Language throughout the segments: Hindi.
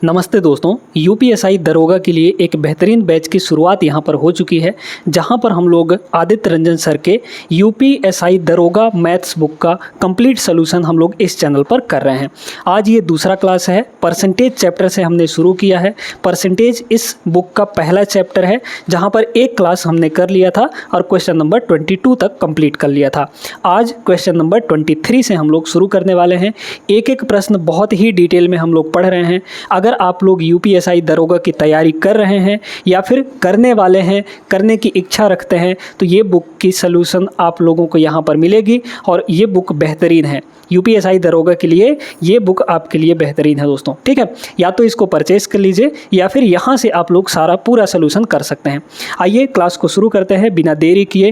नमस्ते दोस्तों, यूपीएसआई दरोगा के लिए एक बेहतरीन बैच की शुरुआत यहाँ पर हो चुकी है, जहाँ पर हम लोग आदित्य रंजन सर के यूपीएसआई दरोगा मैथ्स बुक का कंप्लीट सोल्यूशन हम लोग इस चैनल पर कर रहे हैं। आज ये दूसरा क्लास है। परसेंटेज चैप्टर से हमने शुरू किया है। परसेंटेज इस बुक का पहला चैप्टर है, जहाँ पर एक क्लास हमने कर लिया था और क्वेश्चन नंबर 22 तक कंप्लीट कर लिया था। आज क्वेश्चन नंबर 23 से हम लोग शुरू करने वाले हैं। एक एक प्रश्न बहुत ही डिटेल में हम लोग पढ़ रहे हैं। अगर आप लोग यूपीएसआई दरोगा की तैयारी कर रहे हैं या फिर करने वाले हैं, करने की इच्छा रखते हैं, तो ये बुक की सलूशन आप लोगों को यहाँ पर मिलेगी और ये बुक बेहतरीन है। यूपीएसआई दरोगा के लिए ये बुक आपके लिए बेहतरीन है दोस्तों, ठीक है। या तो इसको परचेज कर लीजिए या फिर यहाँ से आप लोग सारा पूरा सलूशन कर सकते हैं। आइए क्लास को शुरू करते हैं बिना देरी किए।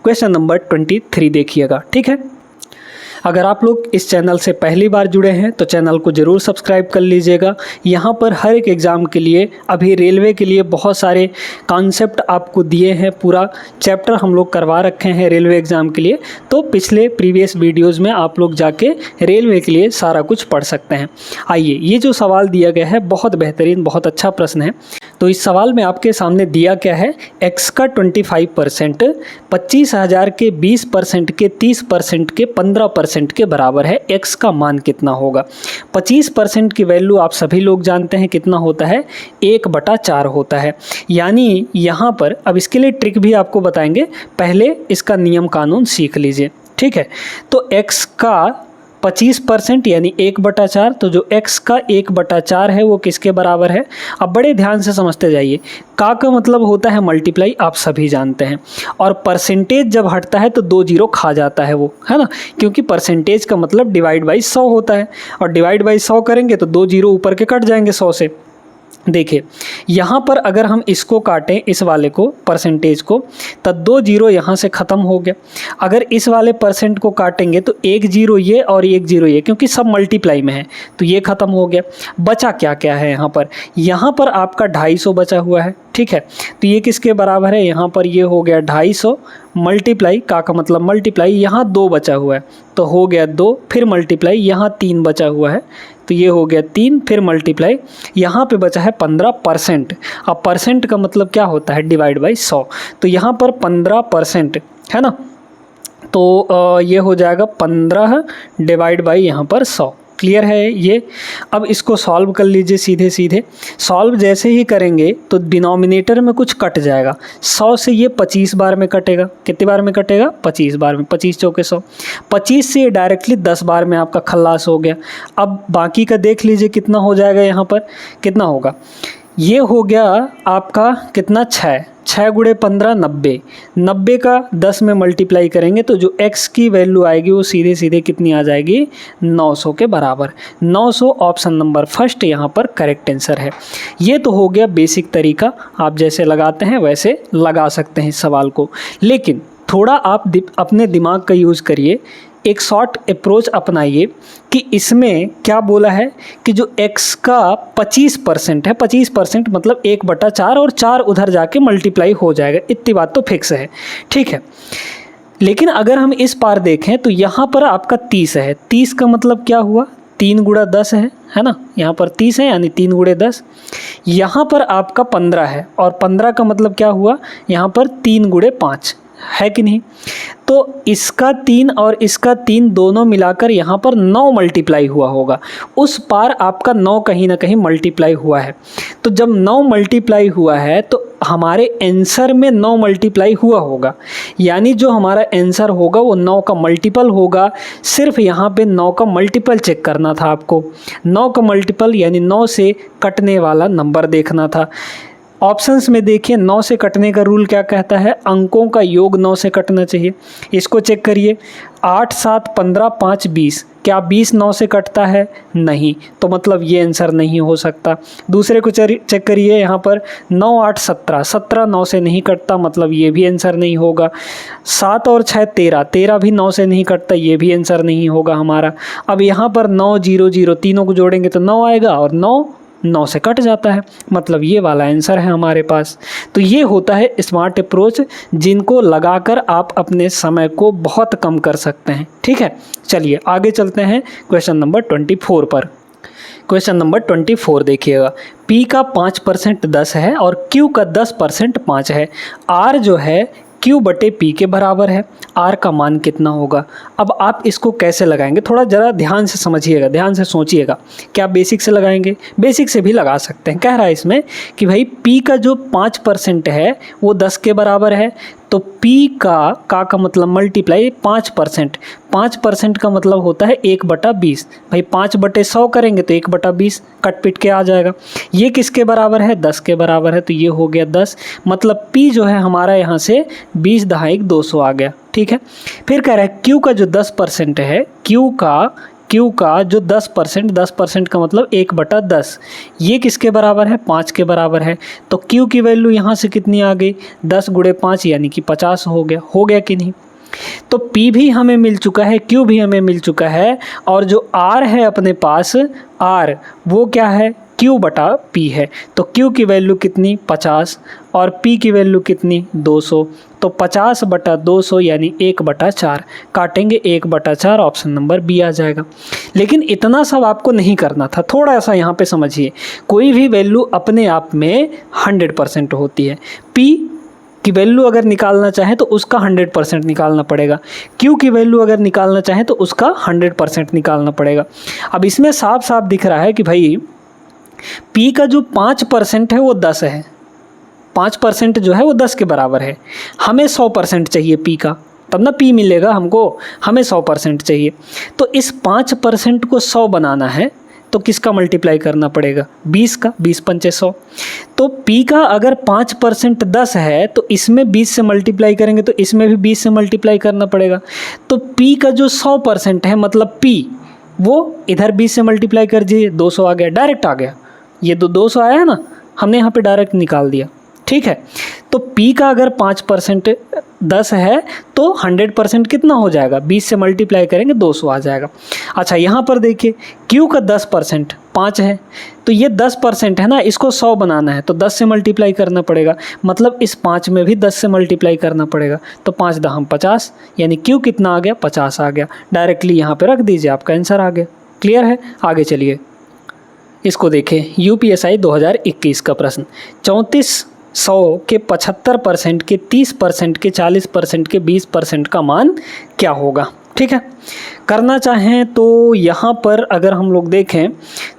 क्वेश्चन नंबर 23 देखिएगा, ठीक है। अगर आप लोग इस चैनल से पहली बार जुड़े हैं तो चैनल को ज़रूर सब्सक्राइब कर लीजिएगा। यहाँ पर हर एक एग्ज़ाम के लिए, अभी रेलवे के लिए बहुत सारे कॉन्सेप्ट आपको दिए हैं, पूरा चैप्टर हम लोग करवा रखे हैं रेलवे एग्ज़ाम के लिए। तो पिछले प्रीवियस वीडियोज़ में आप लोग जाके रेलवे के लिए सारा कुछ पढ़ सकते हैं। आइए, ये जो सवाल दिया गया है बहुत बेहतरीन, बहुत अच्छा प्रश्न है। तो इस सवाल में आपके सामने दिया क्या है, x का 25% 25,000 के 20% के 30% के 15% के बराबर है। x का मान कितना होगा? 25% की वैल्यू आप सभी लोग जानते हैं कितना होता है, 1/4 होता है। यानी यहाँ पर अब इसके लिए ट्रिक भी आपको बताएंगे, पहले इसका नियम कानून सीख लीजिए, ठीक है। तो x का 25% यानी 1/4, तो जो x का 1/4 है वो किसके बराबर है? अब बड़े ध्यान से समझते जाइए। का मतलब होता है मल्टीप्लाई, आप सभी जानते हैं, और परसेंटेज जब हटता है तो 2 जीरो खा जाता है वो, है ना, क्योंकि परसेंटेज का मतलब डिवाइड बाई 100 होता है, और डिवाइड बाई 100 करेंगे तो 2 जीरो ऊपर के कट जाएंगे 100 से। देखिए यहाँ पर अगर हम इसको काटें, इस वाले को, परसेंटेज को, तब 2 जीरो यहाँ से ख़त्म हो गया। अगर इस वाले परसेंट को काटेंगे तो 1 जीरो ये और 1 जीरो ये, क्योंकि सब मल्टीप्लाई में है, तो ये ख़त्म हो गया। बचा क्या क्या है यहाँ पर? यहाँ पर आपका 250 बचा हुआ है, ठीक है। तो ये किसके बराबर है? यहाँ पर ये हो गया 250 मल्टीप्लाई, का मतलब मल्टीप्लाई, यहाँ 2 बचा हुआ है तो हो गया 2, फिर मल्टीप्लाई, यहाँ 3 बचा हुआ है तो ये हो गया 3, फिर मल्टीप्लाई, यहाँ पे बचा है 15%। अब परसेंट का मतलब क्या होता है? Divide by 100। तो यहाँ पर 15% है ना, तो ये हो जाएगा 15 डिवाइड बाई यहाँ पर 100। क्लियर है ये? अब इसको सॉल्व कर लीजिए सीधे सीधे। सॉल्व जैसे ही करेंगे तो डिनोमिनेटर में कुछ कट जाएगा। 100 से ये 25 बार में कटेगा। कितनी बार में कटेगा? 25 बार में। 25 चौके 100। 25 से ये डायरेक्टली 10 बार में आपका खल्लास हो गया। अब बाकी का देख लीजिए कितना हो जाएगा। यहाँ पर कितना होगा? ये हो गया आपका कितना? 6 गुणे 15 90। 90 का 10 में मल्टीप्लाई करेंगे तो जो x की वैल्यू आएगी वो सीधे सीधे कितनी आ जाएगी? 900 के बराबर। 900 ऑप्शन नंबर फर्स्ट यहाँ पर करेक्ट आंसर है। ये तो हो गया बेसिक तरीका, आप जैसे लगाते हैं वैसे लगा सकते हैं इस सवाल को, लेकिन थोड़ा आप अपने दिमाग का यूज़ करिए, एक शॉर्ट अप्रोच अपनाइए कि इसमें क्या बोला है कि जो x का 25% है, 25% मतलब 1/4, और 4 उधर जाके मल्टीप्लाई हो जाएगा, इतनी बात तो फिक्स है, ठीक है। लेकिन अगर हम इस पार देखें तो यहाँ पर आपका 30 है। 30 का मतलब क्या हुआ? 3 गुणा 10 है ना, यहाँ पर 30 है यानी 3 गुणे 10। यहाँ पर आपका 15 है, और 15 का मतलब क्या हुआ? यहाँ पर 3 गुणे 5 है कि नहीं? तो इसका 3 और इसका 3 दोनों मिलाकर यहाँ पर 9 मल्टीप्लाई हुआ होगा। उस पार आपका 9 कहीं ना कहीं मल्टीप्लाई हुआ है। तो जब 9 मल्टीप्लाई हुआ है तो हमारे आंसर में 9 मल्टीप्लाई हुआ होगा, यानी जो हमारा आंसर होगा वो 9 का मल्टीपल होगा। सिर्फ यहाँ पे 9 का मल्टीपल चेक करना था आपको। 9 का मल्टीपल यानी 9 से कटने वाला नंबर देखना था। ऑप्शंस में देखिए 9 से कटने का रूल क्या कहता है? अंकों का योग 9 से कटना चाहिए। इसको चेक करिए, 8 7 15 5 20, क्या 20 9 से कटता है? नहीं, तो मतलब ये आंसर नहीं हो सकता। दूसरे को चेक करिए, यहाँ पर 9 8 17, 17 9 से नहीं कटता, मतलब ये भी आंसर नहीं होगा। 7 और 6 13, 13 भी 9 से नहीं कटता, ये भी आंसर नहीं होगा हमारा। अब यहाँ पर 9 0 0 तीनों को जोड़ेंगे तो 9 आएगा, और 9 से कट जाता है, मतलब ये वाला आंसर है हमारे पास। तो ये होता है स्मार्ट अप्रोच, जिनको लगाकर आप अपने समय को बहुत कम कर सकते हैं, ठीक है। चलिए आगे चलते हैं क्वेश्चन नंबर 24 पर। क्वेश्चन नंबर 24 देखिएगा। P का 5% 10 है और Q का 10% 5 है। R जो है Q बटे P के बराबर है। R का मान कितना होगा? अब आप इसको कैसे लगाएंगे, थोड़ा ज़रा ध्यान से समझिएगा, ध्यान से सोचिएगा। क्या बेसिक से लगाएंगे? बेसिक से भी लगा सकते हैं। कह रहा है इसमें कि भाई P का जो 5% है वो 10 के बराबर है, तो P का मतलब मल्टीप्लाई 5%। 5% का मतलब होता है 1/20। भाई 5/100 करेंगे तो 1/20 कट पिट के आ जाएगा। ये किसके बराबर है? 10 के बराबर है, तो ये हो गया 10। मतलब P जो है हमारा यहाँ से 20 दहाई 200 आ गया। ठीक है, फिर कह रहा है Q का जो 10% है, Q का जो 10% का मतलब 1/10, ये किसके बराबर है? 5 के बराबर है। तो Q की वैल्यू यहाँ से कितनी आ गई? 10 × 5 यानी कि 50 हो गया कि नहीं? तो P भी हमें मिल चुका है, Q भी हमें मिल चुका है, और जो R है अपने पास, R वो क्या है? Q/P है। तो Q की वैल्यू कितनी? 50, और P की वैल्यू कितनी? 200। तो 50/200 यानी 1/4, काटेंगे 1/4, ऑप्शन नंबर बी आ जाएगा। लेकिन इतना सब आपको नहीं करना था, थोड़ा सा यहाँ पे समझिए। कोई भी वैल्यू अपने आप में 100% होती है। P की वैल्यू अगर निकालना चाहें तो उसका 100% निकालना पड़ेगा। Q की वैल्यू अगर निकालना चाहें तो उसका 100% निकालना पड़ेगा। अब इसमें साफ साफ दिख रहा है कि भाई P का जो 5% है वो 10 है। 5% जो है वो 10 के बराबर है। हमें 100% चाहिए P का, तब ना P मिलेगा हमको। हमें 100% चाहिए, तो इस 5% को 100 बनाना है तो किसका मल्टीप्लाई करना पड़ेगा? 20 का। 20 पंचे 100। तो P का अगर 5% 10 है तो इसमें 20 से मल्टीप्लाई करेंगे तो इसमें भी 20 से मल्टीप्लाई करना पड़ेगा। तो P का जो 100% है मतलब P, वो इधर 20 से मल्टीप्लाई कर दीजिए, 200 आ गया, डायरेक्ट आ गया। ये तो 200 आया है ना, हमने यहाँ पे डायरेक्ट निकाल दिया। ठीक है, तो P का अगर 5% 10 है तो 100% कितना हो जाएगा? 20 से मल्टीप्लाई करेंगे 200 आ जाएगा। अच्छा, यहाँ पर देखिए Q का 10% 5 है, तो ये 10% है ना, इसको 100 बनाना है तो 10 से मल्टीप्लाई करना पड़ेगा। मतलब इस 5 में भी 10 से मल्टीप्लाई करना पड़ेगा। तो 5 दहम 50, यानी Q कितना आ गया? 50 आ गया। डायरेक्टली यहाँ पर रख दीजिए, आपका आंसर आ गया। क्लियर है? आगे चलिए, इसको देखें। UPSI 2021 का प्रश्न। 3400 के 75% के 30% के 40% के 20% का मान क्या होगा? ठीक है, करना चाहें तो यहाँ पर अगर हम लोग देखें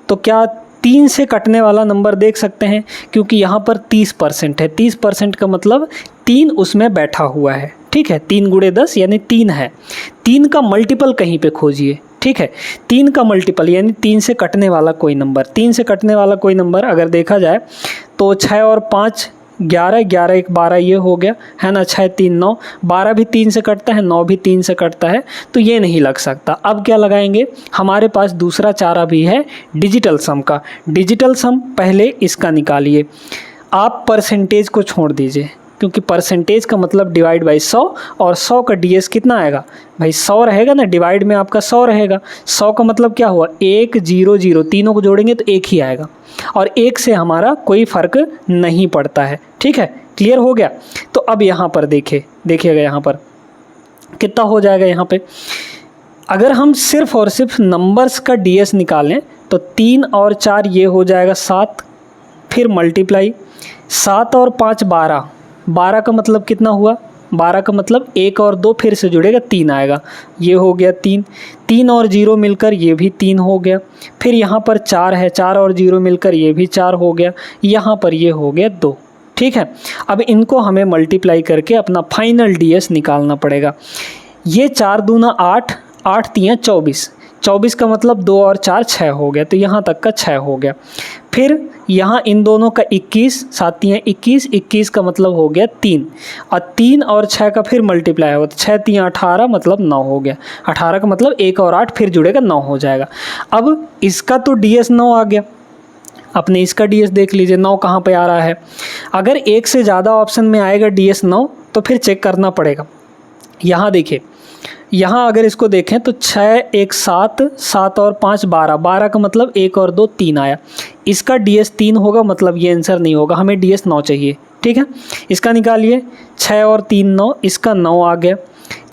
तो क्या 3 से कटने वाला नंबर देख सकते हैं, क्योंकि यहाँ पर 30% है। 30% का मतलब 3 उसमें बैठा हुआ है। ठीक है, 3 × 10 यानी 3 है। 3 का मल्टीपल कहीं पे खोजिए। ठीक है, 3 का मल्टीपल यानी 3 से कटने वाला कोई नंबर। 3 से कटने वाला कोई नंबर अगर देखा जाए तो 6 और 5 11, 11 1 12, ये हो गया है ना। 6 3 9, 12 भी 3 से कटता है, 9 भी 3 से कटता है, तो ये नहीं लग सकता। अब क्या लगाएंगे? हमारे पास दूसरा चारा भी है डिजिटल सम का। डिजिटल सम पहले इसका निकालिए। आप परसेंटेज को छोड़ दीजिए, क्योंकि परसेंटेज का मतलब डिवाइड बाई 100, और 100 का DS कितना आएगा? भाई 100 रहेगा ना, डिवाइड में आपका 100 रहेगा। 100 का मतलब क्या हुआ? 1 0 0, तीनों को जोड़ेंगे तो 1 ही आएगा, और 1 से हमारा कोई फ़र्क नहीं पड़ता है। ठीक है, क्लियर हो गया? तो अब यहाँ पर देखिएगा यहाँ पर कितना हो जाएगा। यहाँ पे अगर हम सिर्फ और सिर्फ नंबर्स का DS निकालें तो 3 और 4 ये हो जाएगा 7, फिर मल्टीप्लाई 7 और 5 12। 12 का मतलब कितना हुआ? 12 का मतलब 1 और 2 फिर से जुड़ेगा, 3 आएगा, ये हो गया 3। 3 और 0 मिलकर ये भी 3 हो गया। फिर यहाँ पर 4 है, 4 और 0 मिलकर ये भी 4 हो गया। यहाँ पर ये हो गया 2। ठीक है, अब इनको हमें मल्टीप्लाई करके अपना फाइनल DS निकालना पड़ेगा। ये 4 दूना 8, 8 3 24, 24 का मतलब 2 और 4 6 हो गया, तो यहाँ तक का 6 हो गया। फिर यहाँ इन दोनों का 21, 7 3 21, 21 का मतलब हो गया 3, और 3 और 6 का फिर मल्टीप्लाई होगा तो 6 3 18 मतलब 9 हो गया। 18 का मतलब 1 और 8 फिर जुड़ेगा 9 हो जाएगा। अब इसका तो DS 9 आ गया, अपने इसका DS देख लीजिए 9 कहाँ पे आ रहा है। अगर एक से ज़्यादा ऑप्शन में आएगा DS 9 तो फिर चेक करना पड़ेगा। यहाँ देखिए, यहाँ अगर इसको देखें तो 6 1 7, 7 और 5 12, 12 का मतलब 1 और 2 3 आया। इसका DS 3 होगा, मतलब ये आंसर नहीं होगा, हमें DS 9 चाहिए। ठीक है, इसका निकालिए। 6 और 3 9, इसका 9 आ गया।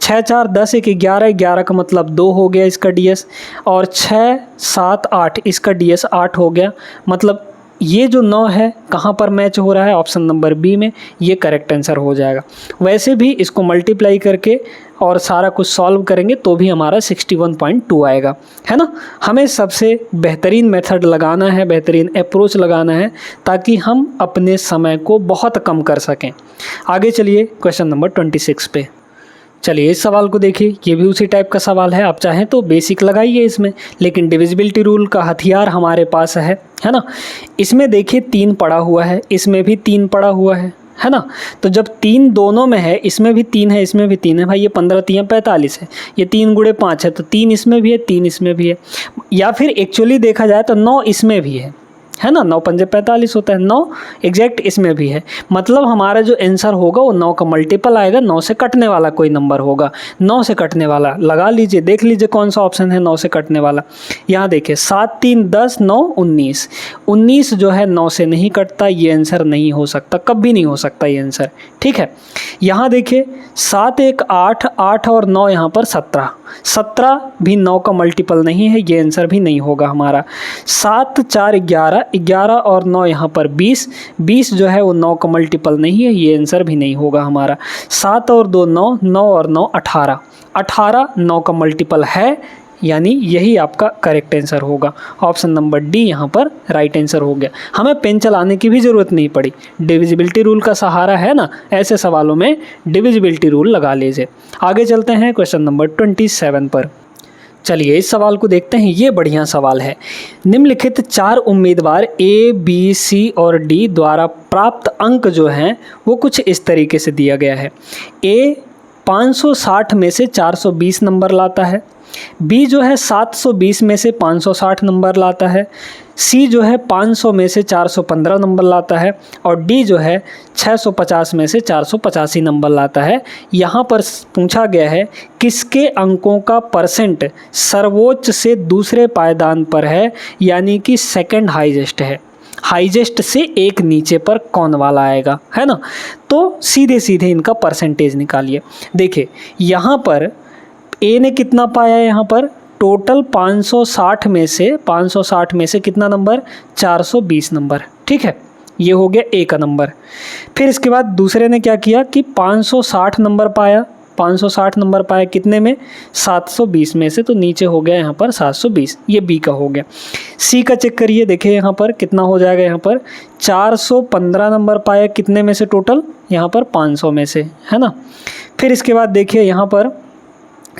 6 4 10 1 11, 11 का मतलब 2 हो गया इसका DS, और 6 7 8 इसका DS 8 हो गया। मतलब ये जो 9 है कहाँ पर मैच हो रहा है, ऑप्शन नंबर बी में, ये करेक्ट आंसर हो जाएगा। वैसे भी इसको मल्टीप्लाई करके और सारा कुछ सॉल्व करेंगे तो भी हमारा 61.2 आएगा, है ना। हमें सबसे बेहतरीन मेथड लगाना है, बेहतरीन अप्रोच लगाना है, ताकि हम अपने समय को बहुत कम कर सकें। आगे चलिए क्वेश्चन नंबर 26 पे। चलिए इस सवाल को देखिए, ये भी उसी टाइप का सवाल है। आप चाहें तो बेसिक लगाइए इसमें, लेकिन डिविजिबिलिटी रूल का हथियार हमारे पास है ना। इसमें देखिए 3 पड़ा हुआ है, इसमें भी 3 पड़ा हुआ है ना। तो जब 3 दोनों में है, इसमें भी 3 है, इसमें भी 3 है, भाई ये 15 3 45 है, ये 3 गुणे 5 है, तो 3 इसमें भी है, 3 इसमें भी है। या फिर एक्चुअली देखा जाए तो 9 इसमें भी है ना, 9 पंजे 45 होता है, 9 एग्जैक्ट इसमें भी है। मतलब हमारा जो आंसर होगा वो 9 का मल्टीपल आएगा, 9 से कटने वाला कोई नंबर होगा। 9 से कटने वाला लगा लीजिए, देख लीजिए कौन सा ऑप्शन है 9 से कटने वाला। यहाँ देखिए 7 3 10 9 19, 19 जो है 9 से नहीं कटता, ये आंसर नहीं हो सकता, कभी नहीं हो सकता ये आंसर, ठीक है। यहाँ देखिए 7 1 8, 8 और 9 यहाँ पर 17, 17 भी 9 का मल्टीपल नहीं है, ये आंसर भी नहीं होगा हमारा। 7 4 11, 11 और 9 यहाँ पर 20, 20 जो है वो 9 का मल्टीपल नहीं है, ये आंसर भी नहीं होगा हमारा। 7 और 2 9, 9 और 9 18, 18 9 का मल्टीपल है, यानी यही आपका करेक्ट आंसर होगा। ऑप्शन नंबर डी यहाँ पर राइट आंसर हो गया। हमें पेन चलाने की भी ज़रूरत नहीं पड़ी, डिविजिबिलिटी रूल का सहारा है ना, ऐसे सवालों में डिविजिबिलिटी रूल लगा लीजिए। आगे चलते हैं क्वेश्चन नंबर 27 पर। चलिए इस सवाल को देखते हैं, ये बढ़िया सवाल है। निम्नलिखित 4 उम्मीदवार ए बी सी और डी द्वारा प्राप्त अंक जो हैं वो कुछ इस तरीके से दिया गया है। ए 560 में से 420 नंबर लाता है, बी जो है 720 में से 560 नंबर लाता है, सी जो है 500 में से 415 नंबर लाता है, और डी जो है 650 में से 485 नंबर लाता है। यहाँ पर पूछा गया है किसके अंकों का परसेंट सर्वोच्च से दूसरे पायदान पर है, यानी कि सेकंड हाईएस्ट है। हाईएस्ट से एक नीचे पर कौन वाला आएगा, है ना। तो सीधे सीधे इनका परसेंटेज निकालिए। देखिए यहाँ पर ए ने कितना पाया है, यहाँ पर टोटल 560 में से कितना नंबर, 420 नंबर, ठीक है, ये हो गया ए का नंबर। फिर इसके बाद दूसरे ने क्या किया कि 560 नंबर पाया, 560 नंबर पाया कितने में, 720 में से, तो नीचे हो गया यहाँ पर 720, ये बी का हो गया। सी का चेक करिए, देखिए यहाँ पर कितना हो जाएगा, यहाँ पर 415 नंबर पाया कितने में से, टोटल यहाँ पर 500 में से, है ना। फिर इसके बाद देखिए यहाँ पर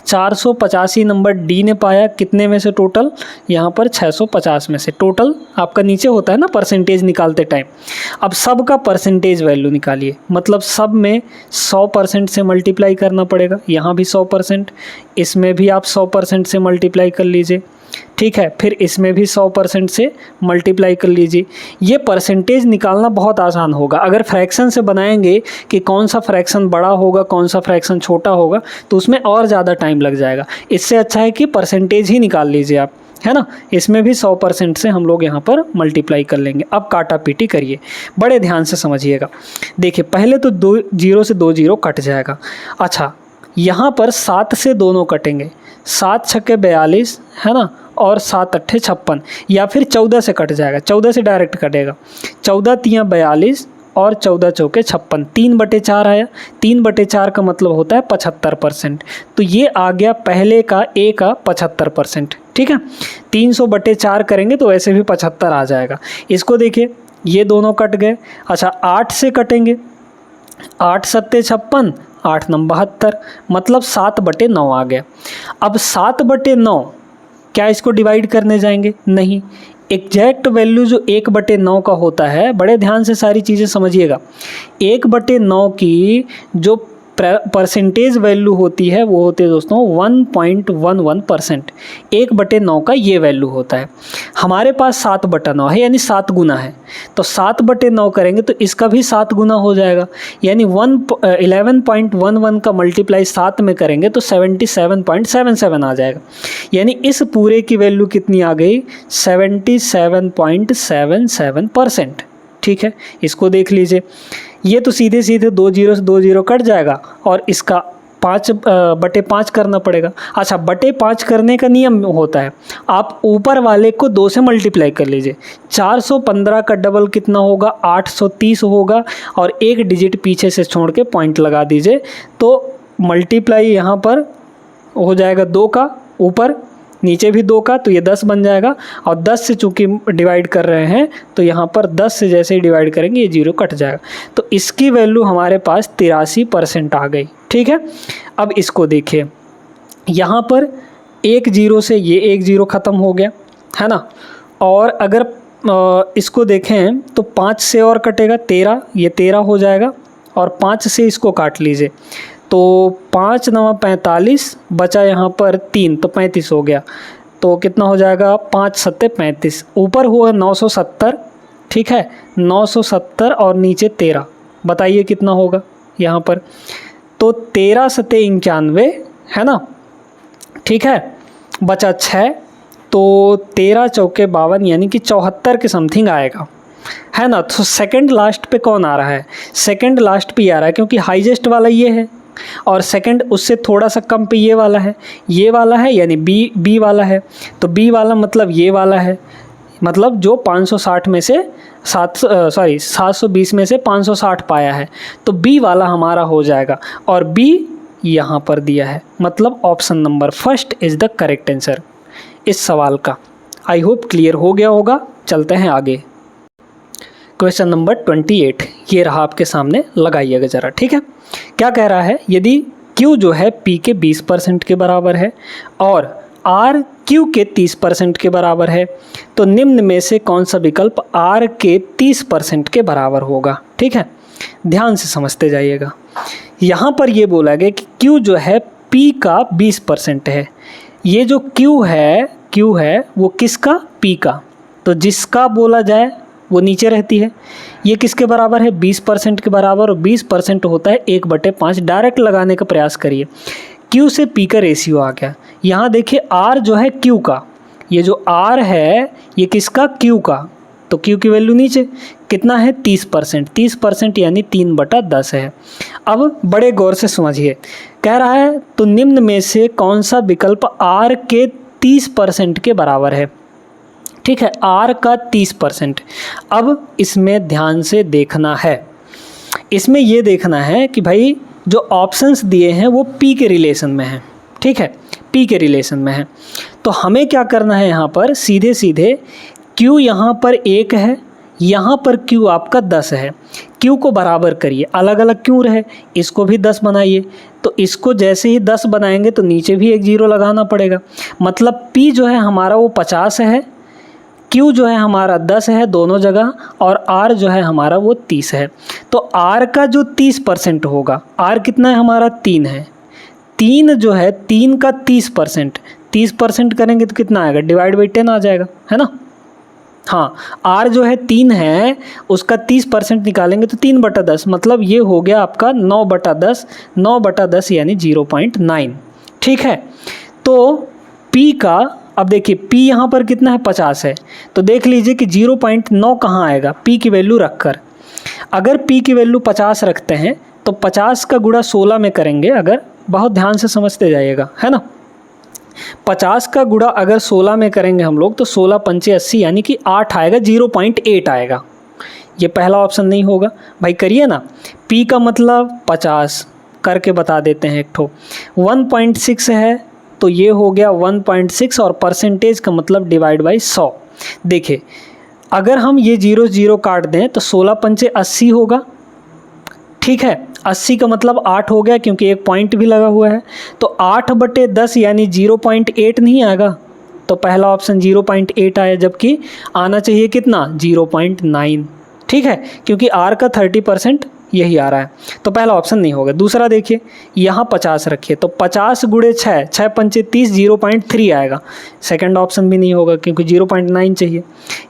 485 नंबर डी ने पाया कितने में से, टोटल यहाँ पर 650 में से। टोटल आपका नीचे होता है ना परसेंटेज निकालते टाइम। अब सब का परसेंटेज वैल्यू निकालिए, मतलब सब में 100% से मल्टीप्लाई करना पड़ेगा। यहाँ भी 100%, इसमें भी आप 100% से मल्टीप्लाई कर लीजिए, ठीक है। फिर इसमें भी 100% से मल्टीप्लाई कर लीजिए। ये परसेंटेज निकालना बहुत आसान होगा। अगर फ्रैक्शन से बनाएंगे कि कौन सा फ्रैक्शन बड़ा होगा कौन सा फ्रैक्शन छोटा होगा, तो उसमें और ज़्यादा टाइम लग जाएगा। इससे अच्छा है कि परसेंटेज ही निकाल लीजिए आप, है ना। इसमें भी 100% से हम लोग यहाँ पर मल्टीप्लाई कर लेंगे। अब काटा पीटी करिए, बड़े ध्यान से समझिएगा। देखिए पहले तो 2 0 से 2 0 कट जाएगा। अच्छा यहाँ पर 7 से दोनों कटेंगे, 7 छक्के 42, है ना, और 7 अट्ठे 56, या फिर 14 से कट जाएगा, 14 से डायरेक्ट कटेगा। 14 तियाँ 42 और 14 चौके 56, 3/4 आया। 3/4 का मतलब होता है 75%। तो ये आ गया पहले का ए का 75%, ठीक है। 300/4 करेंगे तो ऐसे भी 75 आ जाएगा। इसको देखिए, ये दोनों कट गए। अच्छा 8 से कटेंगे, 8 सत्ते 56, 8 9 72, मतलब 7/9 आ गया। अब 7/9 क्या इसको डिवाइड करने जाएंगे, नहीं। एग्जैक्ट वैल्यू जो 1/9 का होता है, बड़े ध्यान से सारी चीज़ें समझिएगा। 1/9 की जो परसेंटेज वैल्यू होती है वो होती है दोस्तों 1.11%। 1/9 का ये वैल्यू होता है। हमारे पास 7/9 है, यानी 7 गुना है, तो 7/9 करेंगे तो इसका भी 7 गुना हो जाएगा, यानी 11.11 का मल्टीप्लाई 7 में करेंगे तो 77.77 आ जाएगा। यानी इस पूरे की वैल्यू कितनी आ गई, 77.77%, ठीक है। इसको देख लीजिए, ये तो सीधे सीधे 2 0 से 2 0 कट जाएगा, और इसका 5/5 करना पड़ेगा। अच्छा, 5/5 करने का नियम होता है, आप ऊपर वाले को 2 से मल्टीप्लाई कर लीजिए। 415 का डबल कितना होगा, 830 होगा, और एक डिजिट पीछे से छोड़ के पॉइंट लगा दीजिए, तो मल्टीप्लाई यहाँ पर हो जाएगा 2 का, ऊपर नीचे भी 2 का, तो ये 10 बन जाएगा। और 10 से चूँकि डिवाइड कर रहे हैं तो यहाँ पर 10 से जैसे ही डिवाइड करेंगे ये 0 कट जाएगा, तो इसकी वैल्यू हमारे पास 83% आ गई। ठीक है, अब इसको देखिए, यहाँ पर 1 0 से ये 1 0 ख़त्म हो गया है ना। और अगर इसको देखें तो 5 से और कटेगा 13, ये 13 हो जाएगा, और 5 से इसको काट लीजिए तो 5 9 45, बचा यहाँ पर 3, तो 35 हो गया। तो कितना हो जाएगा, 5 7 35, ऊपर हुआ 970। ठीक है, 970 और नीचे 13, बताइए कितना होगा यहाँ पर, तो 13 7 91 है ना। ठीक है, बचा 6, तो 13 चौके 52 यानी कि 74 के समथिंग आएगा, है ना। तो सेकंड लास्ट पे कौन आ रहा है, सेकंड लास्ट पे आ रहा है, क्योंकि हाईएस्ट वाला ये है और सेकंड उससे थोड़ा सा कम पे ये वाला है, यानी बी वाला है। तो बी वाला मतलब ये वाला है, मतलब जो 560 में से 720 में से 560 पाया है, तो बी वाला हमारा हो जाएगा, और बी यहाँ पर दिया है, मतलब option number first is the correct answer इस सवाल का। आई होप क्लियर हो गया होगा। चलते हैं आगे। क्वेश्चन नंबर 28 ये रहा आपके सामने, लगाइएगा ज़रा। ठीक है, क्या कह रहा है, यदि Q जो है P के 20% के बराबर है और R Q के 30% के बराबर है, तो निम्न में से कौन सा विकल्प R के 30% के बराबर होगा। ठीक है, ध्यान से समझते जाइएगा। यहाँ पर ये बोला गया कि Q जो है P का 20% है, ये जो Q है वो किसका, P का, तो जिसका बोला जाए वो नीचे रहती है। ये किसके बराबर है, 20% के बराबर, और 20% होता है 1/5। डायरेक्ट लगाने का प्रयास करिए, Q से P का रेशियो आ गया। यहाँ देखिए R जो है Q का, ये जो R है ये किसका, Q का, तो Q की वैल्यू नीचे कितना है, 30%, 30% यानी 3/10 है। अब बड़े गौर से समझिए, कह रहा है तो निम्न में से कौन सा विकल्प R के 30% के बराबर है। ठीक है, R का 30%। अब इसमें ध्यान से देखना है, इसमें ये देखना है कि भाई जो ऑप्शंस दिए हैं वो P के रिलेशन में हैं। ठीक है, P के रिलेशन में है, तो हमें क्या करना है, यहाँ पर सीधे सीधे Q यहाँ पर 1 है, यहाँ पर Q आपका 10 है, Q को बराबर करिए, अलग अलग क्यों रहे, इसको भी 10 बनाइए, तो इसको जैसे ही 10 बनाएंगे तो नीचे भी एक 0 लगाना पड़ेगा, मतलब P जो है हमारा वो 50 है, Q जो है हमारा 10 है दोनों जगह, और R जो है हमारा वो 30 है। तो R का जो 30% होगा, R कितना है हमारा, 3 है, 3 जो है 3 का 30%, 30% करेंगे तो कितना आएगा, डिवाइड बाई 10 आ जाएगा, है ना। हाँ, R जो है 3 है, उसका 30% निकालेंगे तो 3/10, मतलब ये हो गया आपका 9/10, 9/10 यानी 0.9। ठीक है, तो P का, अब देखिए P यहाँ पर कितना है, 50 है, तो देख लीजिए कि 0.9 कहाँ आएगा, P की वैल्यू रखकर। अगर P की वैल्यू 50 रखते हैं तो 50 का गुणा 16 में करेंगे, अगर बहुत ध्यान से समझते जाइएगा, है ना। 50 का गुणा अगर 16 में करेंगे हम लोग तो 16 पंचे 80 यानी कि 8 आएगा, 0.8 आएगा। ये पहला ऑप्शन नहीं होगा भाई, करिए ना। P का मतलब 50 करके बता देते हैं, एक ठो 1.6 है तो ये हो गया 1.6, और परसेंटेज का मतलब डिवाइड बाई 100। देखिए अगर हम ये 0 0 काट दें तो 16 पंचे 80 होगा। ठीक है, 80 का मतलब 8 हो गया, क्योंकि एक पॉइंट भी लगा हुआ है, तो 8/10 यानी 0.8 नहीं आएगा, तो पहला ऑप्शन 0.8 आया, जबकि आना चाहिए कितना, 0.9। ठीक है, क्योंकि R का 30% यही आ रहा है, तो पहला ऑप्शन नहीं होगा। दूसरा देखिए, यहाँ 50 रखिए, तो 50 गुणे 6, 6 पंचे 30, 0.3 आएगा, सेकंड ऑप्शन भी नहीं होगा क्योंकि 0.9 चाहिए।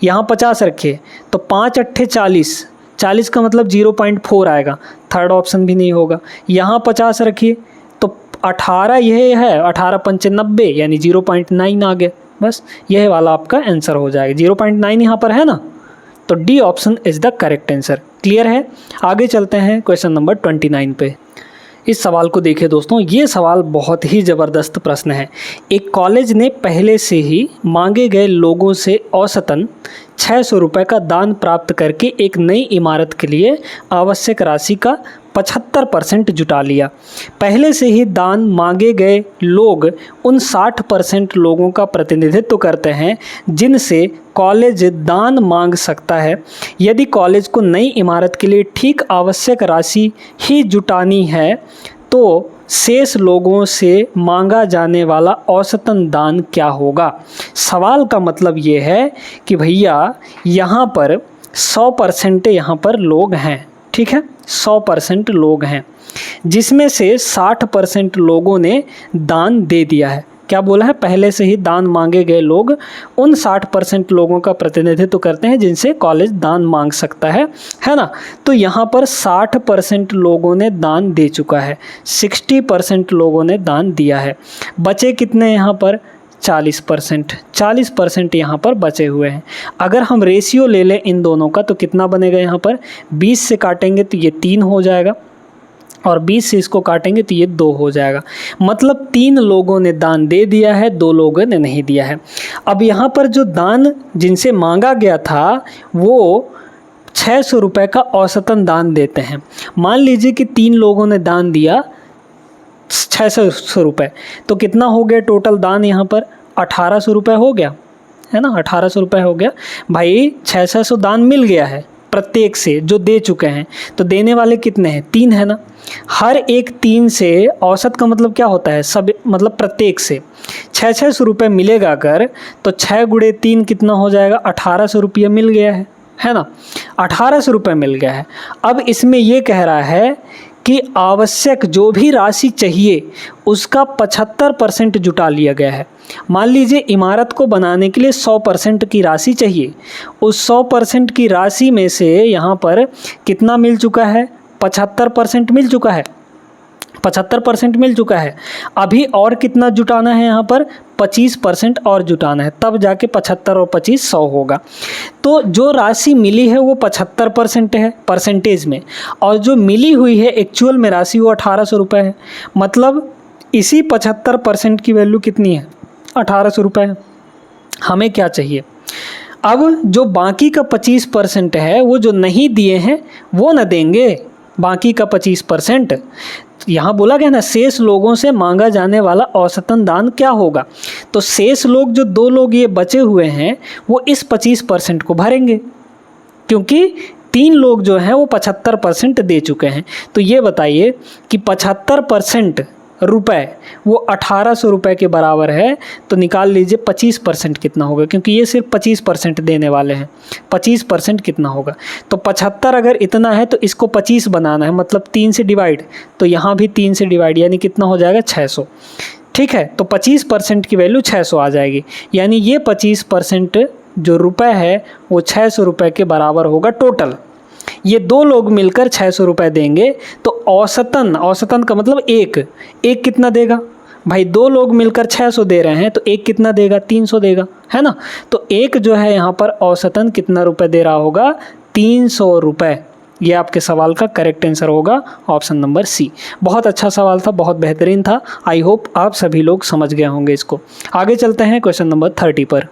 यहाँ 50 रखिए तो 5 8 40, 40 का मतलब 0.4 आएगा, थर्ड ऑप्शन भी नहीं होगा। यहाँ 50 रखिए तो 18 यह है, 18 पंचे 90 यानी 0.9 आ गया, बस यह वाला आपका आंसर हो जाएगा। 0.9 यहाँ पर है ना, तो D option is the correct answer. Clear है, आगे चलते हैं क्वेश्चन नंबर 29 पे। इस सवाल को देखिए दोस्तों, ये सवाल बहुत ही ज़बरदस्त प्रश्न है। एक कॉलेज ने पहले से ही मांगे गए लोगों से औसतन 600 रुपये का दान प्राप्त करके एक नई इमारत के लिए आवश्यक राशि का 75% जुटा लिया। पहले से ही दान मांगे गए लोग उन 60% लोगों का प्रतिनिधित्व करते हैं जिनसे कॉलेज दान मांग सकता है। यदि कॉलेज को नई इमारत के लिए ठीक आवश्यक राशि ही जुटानी है तो शेष लोगों से मांगा जाने वाला औसतन दान क्या होगा। सवाल का मतलब ये है कि भैया यहाँ पर 100% यहाँ पर लोग हैं, ठीक है, 100% लोग हैं जिसमें से 60% लोगों ने दान दे दिया है। क्या बोला है, पहले से ही दान मांगे गए लोग उन 60% लोगों का प्रतिनिधित्व करते हैं जिनसे कॉलेज दान मांग सकता है ना। तो यहाँ पर 60% लोगों ने दान दे चुका है, 60% लोगों ने दान दिया है। बचे कितने यहाँ पर 40% यहाँ पर बचे हुए हैं। अगर हम रेशियो ले लें इन दोनों का तो कितना बनेगा, यहाँ पर 20 से काटेंगे तो ये 3 हो जाएगा और 20 से इसको काटेंगे तो ये 2 हो जाएगा। मतलब 3 लोगों ने दान दे दिया है, 2 लोगों ने नहीं दिया है। अब यहाँ पर जो दान जिनसे मांगा गया था वो 600 रुपये का औसतन दान देते हैं। मान लीजिए कि 3 लोगों ने दान दिया 600 रुपये, तो कितना हो गया टोटल दान, यहाँ पर 1800 रुपये हो गया, है ना, 1800 रुपये हो गया। भाई 600 दान मिल गया है प्रत्येक से जो दे चुके हैं, तो देने वाले कितने हैं, 3 है ना। हर एक 3 से औसत का मतलब क्या होता है, सब मतलब प्रत्येक से 600 रुपये मिलेगा अगर, तो 6 गुणे 3 कितना हो जाएगा, 1800 रुपये मिल गया है ना, 1800 रुपये मिल गया है। अब इसमें ये कह रहा है कि आवश्यक जो भी राशि चाहिए उसका 75% जुटा लिया गया है। मान लीजिए इमारत को बनाने के लिए 100% की राशि चाहिए, उस 100% की राशि में से यहाँ पर कितना मिल चुका है, 75% मिल चुका है, 75% मिल चुका है। अभी और कितना जुटाना है, यहाँ पर 25% और जुटाना है, तब जाके 75 और 25 100 होगा। तो जो राशि मिली है वो 75% है परसेंटेज में, और जो मिली हुई है एक्चुअल में राशि वो 1800 रुपये है। मतलब इसी 75% की वैल्यू कितनी है, 1800 रुपये है। हमें क्या चाहिए, अब जो बाकी का 25% है वो जो नहीं दिए हैं वो न देंगे, बाकी का 25%। यहाँ बोला गया ना शेष लोगों से मांगा जाने वाला औसतन दान क्या होगा, तो शेष लोग जो 2 लोग ये बचे हुए हैं वो इस 25% को भरेंगे, क्योंकि 3 लोग जो हैं वो 75% दे चुके हैं। तो ये बताइए कि 75% रुपए वो 1800 रुपये के बराबर है, तो निकाल लीजिए 25% कितना होगा, क्योंकि ये सिर्फ 25% देने वाले हैं। 25% कितना होगा, तो 75 अगर इतना है तो इसको 25 बनाना है, मतलब 3 से डिवाइड, तो यहाँ भी 3 से डिवाइड, यानी कितना हो जाएगा 600। ठीक है, तो 25% की वैल्यू 600 आ जाएगी, यानी ये 25% जो रुपए है वो 600 रुपये के बराबर होगा टोटल। ये 2 लोग मिलकर 600 रुपये देंगे, तो औसतन का मतलब एक कितना देगा भाई, 2 लोग मिलकर 600 दे रहे हैं तो एक कितना देगा, 300 देगा, है ना। तो एक जो है यहाँ पर औसतन कितना रुपए दे रहा होगा, 300 रुपये। ये आपके सवाल का करेक्ट आंसर होगा ऑप्शन नंबर सी। बहुत अच्छा सवाल था, बहुत बेहतरीन था। आई होप आप सभी लोग समझ गए होंगे इसको। आगे चलते हैं क्वेश्चन नंबर 30 पर।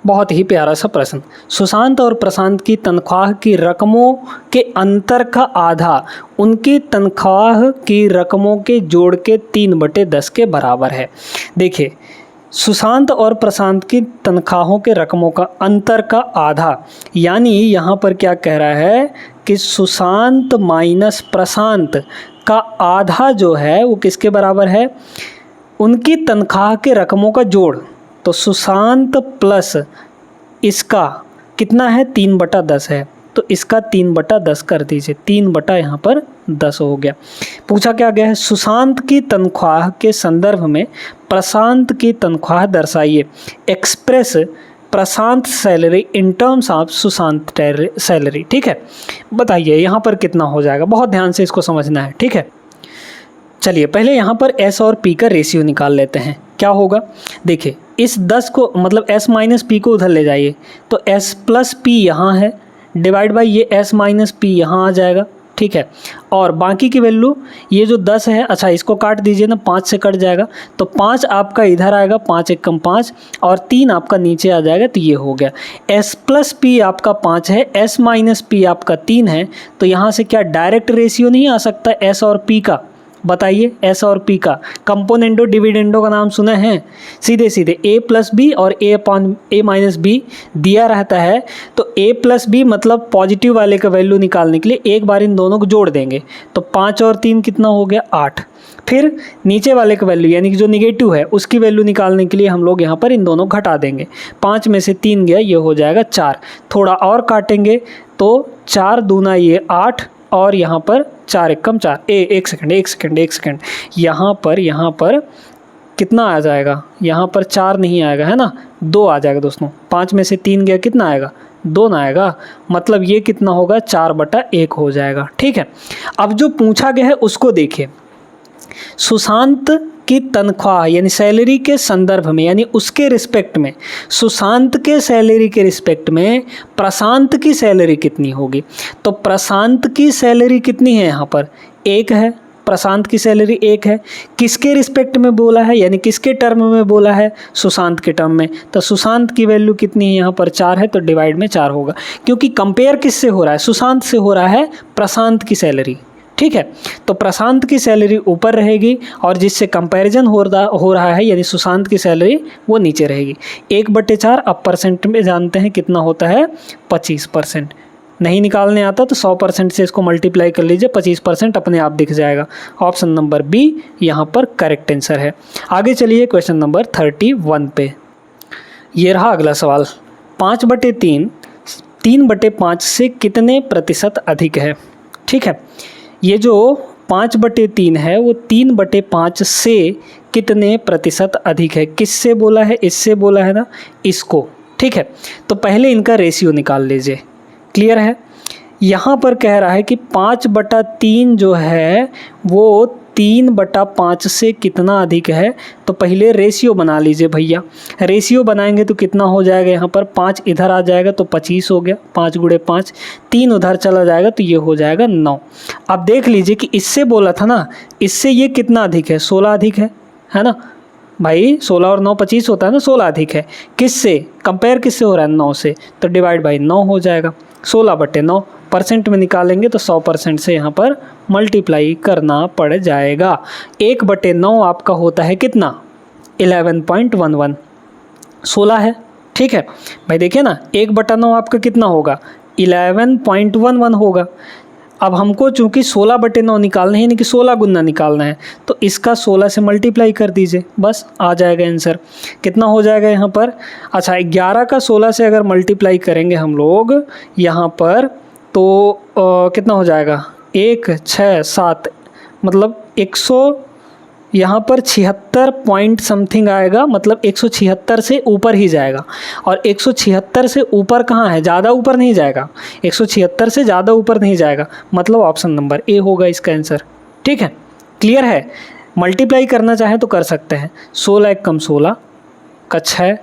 बहुत ही प्यारा सा प्रश्न, सुशांत और प्रशांत की तनख्वाह की रकमों के अंतर का आधा उनकी तनख्वाह की रकमों के जोड़ के 3/10 के बराबर है। देखिए, सुशांत और प्रशांत की तनख्वाहों के रकमों का अंतर का आधा, यानी यहाँ पर क्या कह रहा है कि सुशांत माइनस प्रशांत का आधा जो है वो किसके बराबर है, उनकी तनख्वाह के रकमों का जोड़। तो सुशांत प्लस इसका कितना है, 3/10 है, तो इसका 3/10 कर दीजिए, 3 यहाँ पर 10 हो गया। पूछा क्या गया है, सुशांत की तनख्वाह के संदर्भ में प्रशांत की तनख्वाह दर्शाइए, express Prashant salary in terms of Sushant salary. ठीक है, बताइए यहाँ पर कितना हो जाएगा, बहुत ध्यान से इसको समझना है। ठीक है, चलिए पहले यहाँ पर S और P का रेशियो निकाल लेते हैं। क्या होगा, देखिए इस 10 को मतलब S माइनस P को उधर ले जाइए, तो S प्लस P यहाँ है, डिवाइड बाई ये S माइनस P यहाँ आ जाएगा। ठीक है। और बाकी की वैल्यू ये जो 10 है, अच्छा इसको काट दीजिए ना, 5 से कट जाएगा तो 5 आपका इधर आएगा, 5 एकम 5 और 3 आपका नीचे आ जाएगा, तो ये हो गया। s प्लस पी आपका 5 है, s माइनस पी आपका 3 है, तो यहाँ से क्या डायरेक्ट रेशियो नहीं आ सकता s और p का? बताइए, s और p का कंपोनेंडो डिविडेंडो का नाम सुना है? सीधे सीधे a प्लस बी और a upon a minus b दिया रहता है, तो a प्लस बी मतलब पॉजिटिव वाले का वैल्यू निकालने के लिए एक बार इन दोनों को जोड़ देंगे, तो 5 और 3 कितना हो गया? 8। फिर नीचे वाले का वैल्यू यानी कि जो निगेटिव है उसकी वैल्यू निकालने के लिए हम लोग यहाँ पर इन दोनों घटा देंगे, 5 में से 3 गया, ये हो जाएगा 4। थोड़ा और काटेंगे तो 4 दूना ये 8 और यहाँ पर 4 एकम 4। एक सेकंड, यहाँ पर कितना आ जाएगा? यहाँ पर 4 नहीं आएगा है ना, 2 आ जाएगा दोस्तों। 5 में से 3 गया, कितना आएगा? 2 ना आएगा, मतलब ये कितना होगा? 4/1 हो जाएगा। ठीक है, अब जो पूछा गया है उसको देखिए। सुशांत की तनख्वाह यानी सैलरी के संदर्भ में, यानी उसके रिस्पेक्ट में, सुशांत के सैलरी के रिस्पेक्ट में प्रशांत की सैलरी कितनी होगी? तो प्रशांत की सैलरी कितनी है? यहाँ पर 1 है, प्रशांत की सैलरी 1 है। किसके रिस्पेक्ट में बोला है, यानी किसके टर्म में बोला है? सुशांत के टर्म में। तो सुशांत की वैल्यू कितनी है? यहाँ पर 4 है, तो डिवाइड में 4 होगा, क्योंकि कंपेयर किससे हो रहा है? सुशांत से हो रहा है प्रशांत की सैलरी। ठीक है, तो प्रशांत की सैलरी ऊपर रहेगी और जिससे कंपैरिजन हो रहा है यानी सुशांत की सैलरी वो नीचे रहेगी। 1/4 अब परसेंट में जानते हैं कितना होता है? 25%। नहीं निकालने आता तो 100% से इसको मल्टीप्लाई कर लीजिए, 25% अपने आप दिख जाएगा। ऑप्शन नंबर बी यहाँ पर करेक्ट आंसर है। आगे चलिए क्वेश्चन नंबर 31 पे। ये रहा अगला सवाल। 5/3 3/5 से कितने प्रतिशत अधिक है? ठीक है, ये जो 5/3 है वो 3/5 से कितने प्रतिशत अधिक है? किससे बोला है? इससे बोला है ना, इसको। ठीक है, तो पहले इनका रेशियो निकाल लीजिए। क्लियर है? यहाँ पर कह रहा है कि 5/3 जो है वो 3/5 से कितना अधिक है, तो पहले रेशियो बना लीजिए भैया। रेशियो बनाएंगे तो कितना हो जाएगा? यहाँ पर 5 इधर आ जाएगा तो 25 हो गया, 5 × 5, 3 उधर चला जाएगा तो ये हो जाएगा 9। अब देख लीजिए कि इससे बोला था ना, इससे ये कितना अधिक है? 16 अधिक है ना भाई, 16 और 9 25 होता है ना, 16 अधिक है। किससे कंपेयर, किससे हो रहा है? 9 से, तो डिवाइड बाई 9 हो जाएगा। 16/9 परसेंट में निकालेंगे तो 100% से यहाँ पर मल्टीप्लाई करना पड़ जाएगा। 1/9 आपका होता है कितना? 11.11। 16 है, ठीक है भाई। देखिए ना, 1/9 आपका कितना होगा? 11.11 होगा। अब हमको चूंकि 16/9 निकालना है, यानी कि 16 गुना निकालना है, तो इसका 16 से मल्टीप्लाई कर दीजिए, बस आ जाएगा आंसर। कितना हो जाएगा यहाँ पर? अच्छा, 11 का 16 से अगर मल्टीप्लाई करेंगे हम लोग यहाँ पर तो कितना हो जाएगा? 1 6 7 मतलब 100, यहाँ पर 76 पॉइंट समथिंग आएगा, मतलब 176 से ऊपर ही जाएगा। और 176 से ऊपर कहाँ है? ज़्यादा ऊपर नहीं जाएगा, 176 से ज़्यादा ऊपर नहीं जाएगा, मतलब ऑप्शन नंबर ए होगा इसका आंसर। ठीक है, क्लियर है? मल्टीप्लाई करना चाहें तो कर सकते हैं। 16 एकम 16 का 6,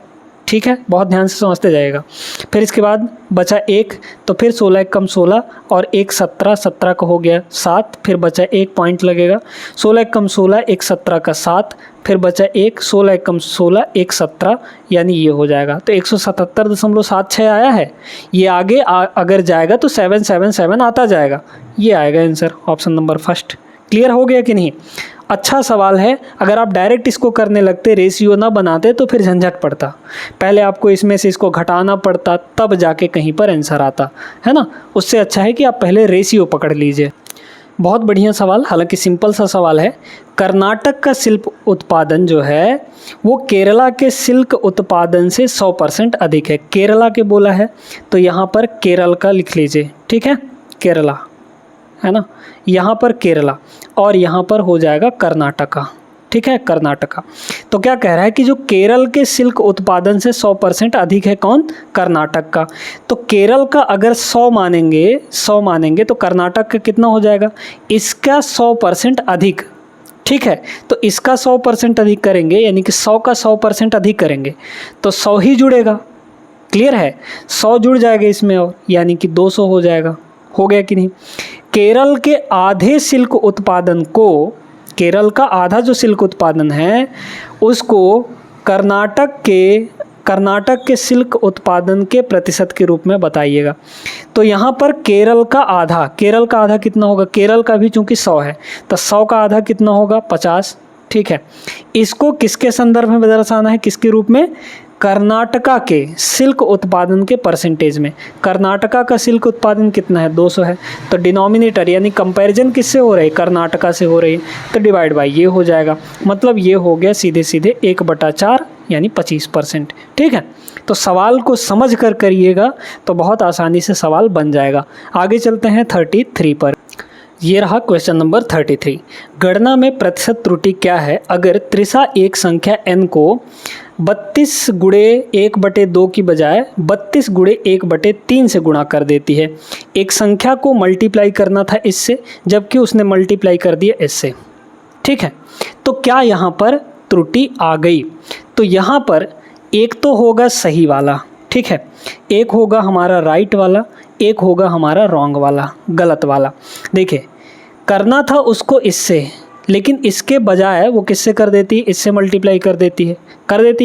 ठीक है, बहुत ध्यान से समझते जाइएगा। फिर इसके बाद बचा 1, तो फिर 16 एकम 16 और 1 17, 17 का हो गया 7, फिर बचा 1 पॉइंट लगेगा। 16 एकम 16, 1 17 का 7, फिर बचा 1, 16 एकम 16, 1 17, यानी ये हो जाएगा। तो 177.76 आया है। ये आगे अगर जाएगा तो 777 आता जाएगा, ये आएगा answer, option number first. Clear हो गया कि नहीं? अच्छा सवाल है। अगर आप डायरेक्ट इसको करने लगते, रेशियो ना बनाते, तो फिर झंझट पड़ता, पहले आपको इसमें से इसको घटाना पड़ता, तब जाके कहीं पर आंसर आता है ना। उससे अच्छा है कि आप पहले रेशियो पकड़ लीजिए। बहुत बढ़िया सवाल, हालांकि सिंपल सा सवाल है। कर्नाटक का शिल्प उत्पादन जो है वो केरला के सिल्क उत्पादन से 100% अधिक है। केरला के बोला है तो यहाँ पर केरल का लिख लीजिए, ठीक है, केरला है ना, यहाँ पर केरला और यहाँ पर हो जाएगा कर्नाटका। ठीक है, कर्नाटका। तो क्या कह रहा है कि जो केरल के सिल्क उत्पादन से 100% अधिक है, कौन? कर्नाटक का। तो केरल का अगर 100 मानेंगे तो कर्नाटक का कितना हो जाएगा? इसका 100% अधिक। ठीक है, तो इसका 100% अधिक करेंगे, यानी कि 100 का 100% अधिक करेंगे तो 100 ही जुड़ेगा। क्लियर है? 100 जुड़ जाएगा इसमें और, यानी कि 200 हो जाएगा। हो गया कि नहीं? केरल के आधे सिल्क उत्पादन को, केरल का आधा जो सिल्क उत्पादन है उसको कर्नाटक के सिल्क उत्पादन के प्रतिशत के रूप में बताइएगा। तो यहाँ पर केरल का आधा कितना होगा, केरल का भी चूंकि 100 है तो 100 का आधा कितना होगा, 50। ठीक है, इसको किसके संदर्भ में दर्शाना है, किसके रूप में, कर्नाटका के सिल्क उत्पादन के परसेंटेज में। कर्नाटका का सिल्क उत्पादन कितना है, 200 है, तो डिनोमिनेटर यानी कंपैरिजन किससे हो रही है, कर्नाटका से हो रही है, तो डिवाइड बाई ये हो जाएगा। मतलब ये हो गया सीधे सीधे 1/4 यानी 25%। ठीक है, तो सवाल को समझ कर करिएगा तो बहुत आसानी से सवाल बन जाएगा। आगे चलते हैं 33 पर। ये रहा क्वेश्चन नंबर 33। गणना में प्रतिशत त्रुटि क्या है अगर त्रिशा एक संख्या n को 32 गुणे 1/2 की बजाय 32 गुणे 1/3 से गुणा कर देती है। एक संख्या को मल्टीप्लाई करना था इससे, जबकि उसने मल्टीप्लाई कर दिया इससे। ठीक है, तो क्या यहाँ पर त्रुटि आ गई, तो यहाँ पर एक तो होगा सही वाला, ठीक है, एक होगा हमारा राइट वाला, एक होगा हमारा रॉन्ग वाला, गलत वाला। देखिए करना था उसको इससे, लेकिन इसके बजाय वो किससे कर देती है, इससे मल्टीप्लाई कर देती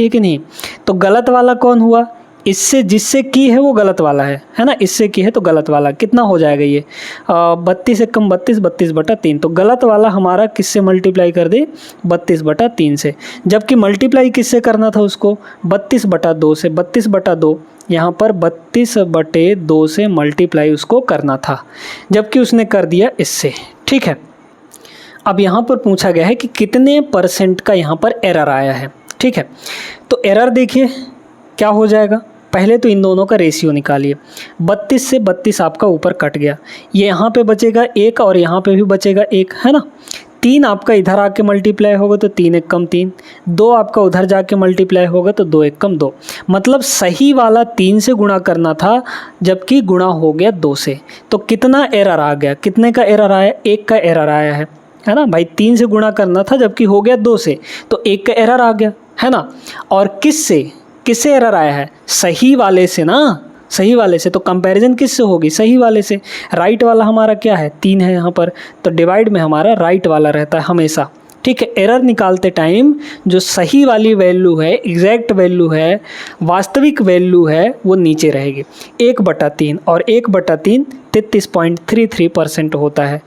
है कि नहीं। तो गलत वाला कौन हुआ, इससे जिससे की है वो गलत वाला है ना, इससे की है तो गलत वाला। कितना हो जाएगा ये 32 से कम 32, 32/3। तो गलत वाला हमारा किससे मल्टीप्लाई कर दे, 32/3 से। जबकि मल्टीप्लाई किससे करना था उसको, 32/2 से। 32/2 यहाँ पर 32/2 से मल्टीप्लाई उसको करना था, जबकि उसने कर दिया इससे। ठीक है, अब यहाँ पर पूछा गया है कि कितने % का यहाँ पर एरर आया है। ठीक है, तो एरर देखिए क्या हो जाएगा, पहले तो इन दोनों का रेशियो निकालिए। 32 से 32 आपका ऊपर कट गया, ये यहाँ पे बचेगा 1 और यहाँ पे भी बचेगा 1, है ना। 3 आपका इधर आके मल्टीप्लाई होगा तो 3 1 कम 3, 2 आपका उधर जाके मल्टीप्लाई होगा तो 2 1 कम 2। मतलब सही वाला 3 से गुणा करना था, जबकि गुणा हो गया 2 से। तो कितना एरर आ गया, कितने का एरर आया, 1 का एरर आया है ना भाई। 3 से गुणा करना था जबकि हो गया 2 से, तो 1 का एरर आ गया, है ना। और किससे एरर आया है, सही वाले से ना, सही वाले से। तो कंपैरिजन किससे होगी, सही वाले से। राइट वाला हमारा क्या है, 3 है यहाँ पर, तो डिवाइड में हमारा राइट वाला रहता है हमेशा। ठीक है, एरर निकालते टाइम जो सही वाली वैल्यू है, एग्जैक्ट वैल्यू है, वास्तविक वैल्यू है, वो नीचे रहेगी। 1/3 और 1/3 33.33% होता है।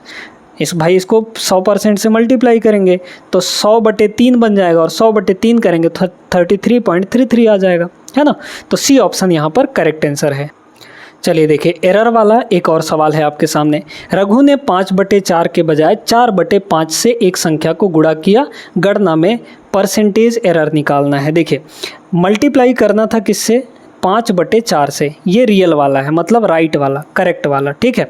इसको 100% से मल्टीप्लाई करेंगे तो 100/3 बन जाएगा, और 100/3 करेंगे तो 33.33 आ जाएगा, है ना। तो सी ऑप्शन यहाँ पर करेक्ट आंसर है। चलिए देखिए एरर वाला एक और सवाल है आपके सामने। रघु ने 5/4 के बजाय 4/5 से एक संख्या को गुणा किया, गणना में % एरर निकालना है। देखिए मल्टीप्लाई करना था किससे, 5/4 से, ये रियल वाला है, मतलब राइट वाला, करेक्ट वाला। ठीक है,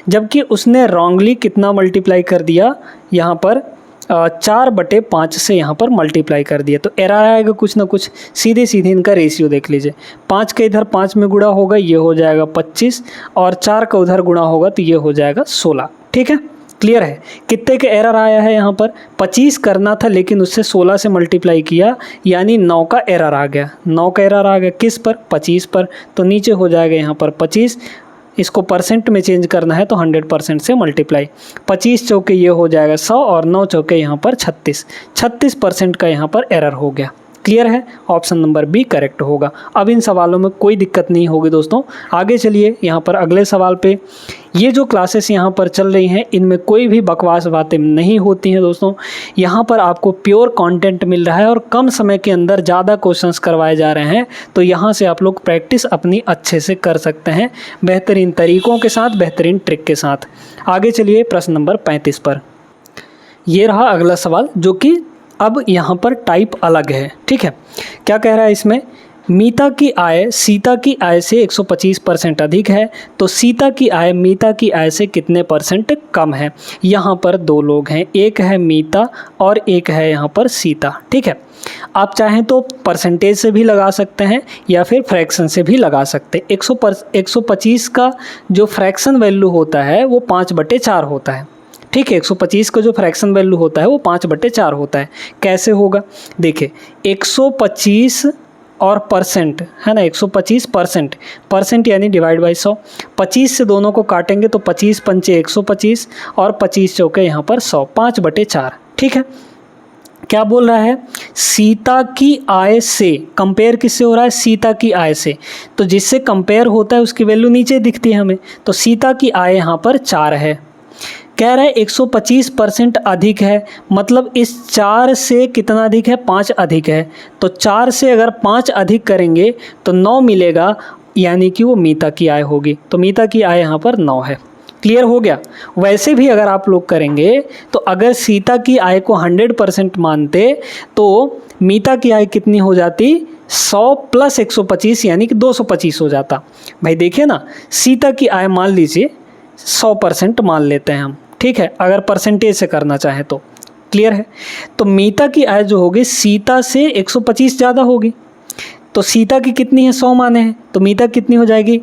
जबकि उसने रॉन्गली कितना मल्टीप्लाई कर दिया, यहाँ पर 4/5 से यहाँ पर मल्टीप्लाई कर दिया। तो एरर आएगा कुछ ना कुछ। सीधे सीधे इनका रेशियो देख लीजिए, 5 का इधर 5 में गुणा होगा, ये हो जाएगा 25, और 4 का उधर गुणा होगा तो ये हो जाएगा 16। ठीक है, क्लियर है। कितने का एरर आया है यहाँ पर, 25 करना था लेकिन उससे 16 से मल्टीप्लाई किया, यानी 9 का एरर आ गया। 9 का एरर आ गया किस पर, 25 पर। तो नीचे हो जाएगा यहाँ पर 25, इसको % में चेंज करना है तो 100% से मल्टीप्लाई। 25 चौके ये हो जाएगा 100, और 9 चौके यहाँ पर 36% का यहाँ पर एरर हो गया। क्लियर है, ऑप्शन नंबर बी करेक्ट होगा। अब इन सवालों में कोई दिक्कत नहीं होगी दोस्तों। आगे चलिए यहाँ पर अगले सवाल पे। ये जो क्लासेस यहाँ पर चल रही हैं इनमें कोई भी बकवास बातें नहीं होती हैं दोस्तों। यहाँ पर आपको प्योर कंटेंट मिल रहा है और कम समय के अंदर ज़्यादा क्वेश्चंस करवाए जा रहे हैं। तो यहाँ से आप लोग प्रैक्टिस अपनी अच्छे से कर सकते हैं, बेहतरीन तरीक़ों के साथ, बेहतरीन ट्रिक के साथ। आगे चलिए प्रश्न नंबर 35 पर। ये रहा अगला सवाल, जो कि अब यहाँ पर टाइप अलग है। ठीक है, क्या कह रहा है इसमें, मीता की आय सीता की आय से 125% अधिक है, तो सीता की आय मीता की आय से कितने % कम है। यहाँ पर 2 लोग हैं, एक है मीता और एक है यहाँ पर सीता। ठीक है, आप चाहें तो परसेंटेज से भी लगा सकते हैं या फिर फ्रैक्शन से भी लगा सकते हैं। 125 का जो फ्रैक्शन वैल्यू होता है वो 5/4 होता है। ठीक है, 125 का जो फ्रैक्शन वैल्यू होता है वो 5/4 होता है। कैसे होगा, देखिए 125 और परसेंट है ना, 125%, परसेंट यानी डिवाइड बाई 100। 25 से दोनों को काटेंगे तो 25 पंचे 125 और 25 चौके यहाँ पर 100, 5/4। ठीक है, क्या बोल रहा है, सीता की आय से, कंपेयर किससे हो रहा है, सीता की आय से, तो जिससे कंपेयर होता है उसकी वैल्यू नीचे दिखती है हमें, तो सीता की आय यहाँ पर 4 है। कह रहा है 125% अधिक है, मतलब इस 4 से कितना अधिक है, 5 अधिक है, तो 4 से अगर 5 अधिक करेंगे तो 9 मिलेगा, यानी कि वो मीता की आय होगी। तो मीता की आय यहाँ पर 9 है। क्लियर हो गया। वैसे भी अगर आप लोग करेंगे तो अगर सीता की आय को 100% मानते तो मीता की आय कितनी हो जाती, 100 + 125 यानी कि 225 हो जाता। भाई देखिए ना, सीता की आय मान लीजिए 100% मान लेते हैं हम, ठीक है, अगर परसेंटेज से करना चाहें तो। क्लियर है। तो मीता की आय जो होगी सीता से 125 ज़्यादा होगी, तो सीता की कितनी है, 100 माने हैं, तो मीता कितनी हो जाएगी,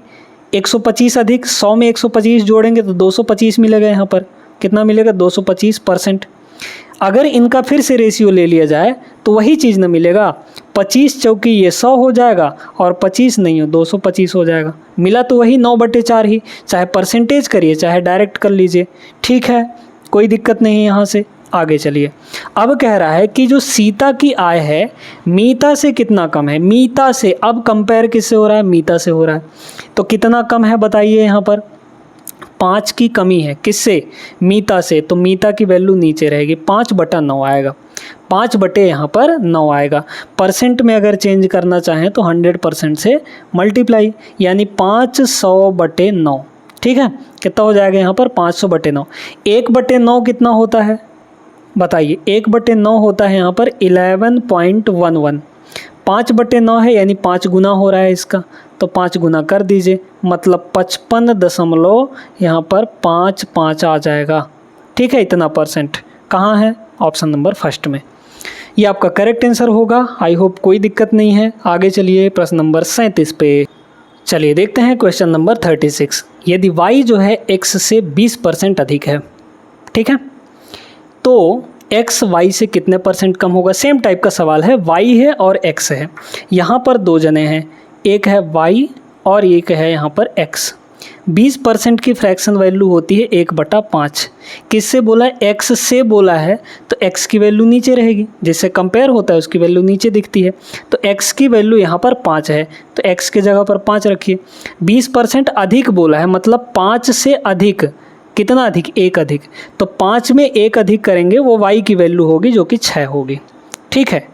125 अधिक 100 में 125 जोड़ेंगे तो 225 मिलेगा। यहाँ पर कितना मिलेगा, 225%। अगर इनका फिर से रेशियो ले लिया जाए तो वही चीज़ ना मिलेगा, 25 चौकी ये 100 हो जाएगा और 25 नहीं हो 225 हो जाएगा। मिला तो वही 9/4 ही, चाहे परसेंटेज करिए चाहे डायरेक्ट कर लीजिए। ठीक है, कोई दिक्कत नहीं है। यहाँ से आगे चलिए। अब कह रहा है कि जो सीता की आय है मीता से कितना कम है, मीता से, अब कंपेयर किससे हो रहा है, मीता से हो रहा है, तो कितना कम है बताइए। यहाँ पर 5 की कमी है, किससे, मीता से, तो मीता की वैल्यू नीचे रहेगी, 5/9 आएगा, 5 यहाँ पर 9 आएगा। परसेंट में अगर चेंज करना चाहें तो 100% से मल्टीप्लाई, यानी 500/9। ठीक है, कितना हो जाएगा यहाँ पर, 500/9। 1/9 कितना होता है बताइए, 1/9 होता है यहाँ पर 11.11। 5/9 है यानी 5 गुना हो रहा है इसका, तो 5 गुना कर दीजिए, मतलब 55 यहाँ पर 55 आ जाएगा। ठीक है, इतना परसेंट कहाँ है, ऑप्शन नंबर फर्स्ट में। ये आपका करेक्ट आंसर होगा। आई होप कोई दिक्कत नहीं है। आगे चलिए प्रश्न नंबर 37 पे। चलिए देखते हैं क्वेश्चन नंबर 36। यदि y जो है x से 20% अधिक है, ठीक है, तो x y से कितने परसेंट कम होगा। सेम टाइप का सवाल है, y है और x है। यहाँ पर 2 जने हैं, एक है y और एक है यहाँ पर x। 20% की फ्रैक्शन वैल्यू होती है 1/5। किससे बोला है, x से बोला है, तो x की वैल्यू नीचे रहेगी, जिससे कंपेयर होता है उसकी वैल्यू नीचे दिखती है। तो x की वैल्यू यहाँ पर 5 है, तो x की जगह पर 5 रखिए। 20% अधिक बोला है, मतलब 5 से अधिक, कितना अधिक, 1 अधिक, तो 5 में 1 अधिक करेंगे वो y की वैल्यू होगी जो कि 6 होगी। ठीक है,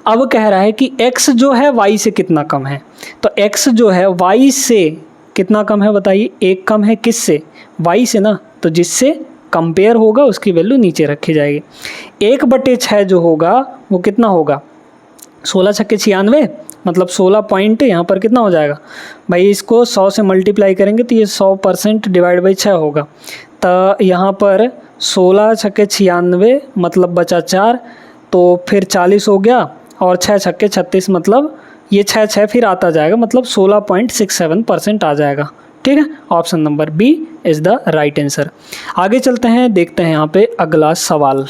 अब कह रहा है कि x जो है y से कितना कम है, तो x जो है y से कितना कम है बताइए, 1 कम है, किससे, y से ना, तो जिससे कंपेयर होगा उसकी वैल्यू नीचे रखी जाएगी। 1/6 जो होगा वो कितना होगा, 16 छक्के 96, मतलब 16 पॉइंट यहाँ पर कितना हो जाएगा भाई, इसको 100 से मल्टीप्लाई करेंगे तो ये 100% डिवाइड बाई 6 होगा। तो यहाँ पर 16 छक्के 96 मतलब बचा 4, तो फिर 40 हो गया, और 6 छक्के 36 मतलब ये 6 फिर आता जाएगा, मतलब 16.67% आ जाएगा। ठीक है, option number b is the right answer. आगे चलते हैं, देखते हैं यहाँ पे अगला सवाल।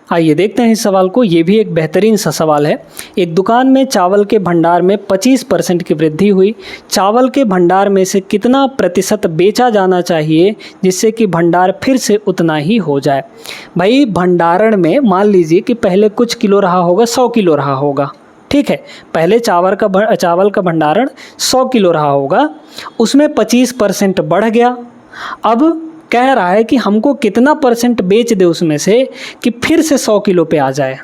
आइए देखते हैं इस सवाल को। ये भी एक बेहतरीन सा सवाल है। एक दुकान में चावल के भंडार में 25% की वृद्धि हुई। चावल के भंडार में से कितना प्रतिशत बेचा जाना चाहिए जिससे कि भंडार फिर से उतना ही हो जाए। भाई भंडारण में मान लीजिए कि पहले कुछ किलो रहा होगा, 100 किलो रहा होगा। ठीक है, पहले चावल का भंडारण 100 किलो रहा होगा, उसमें 25% बढ़ गया। अब कह रहा है कि हमको कितना परसेंट बेच दे उसमें से कि फिर से 100 किलो पे आ जाए,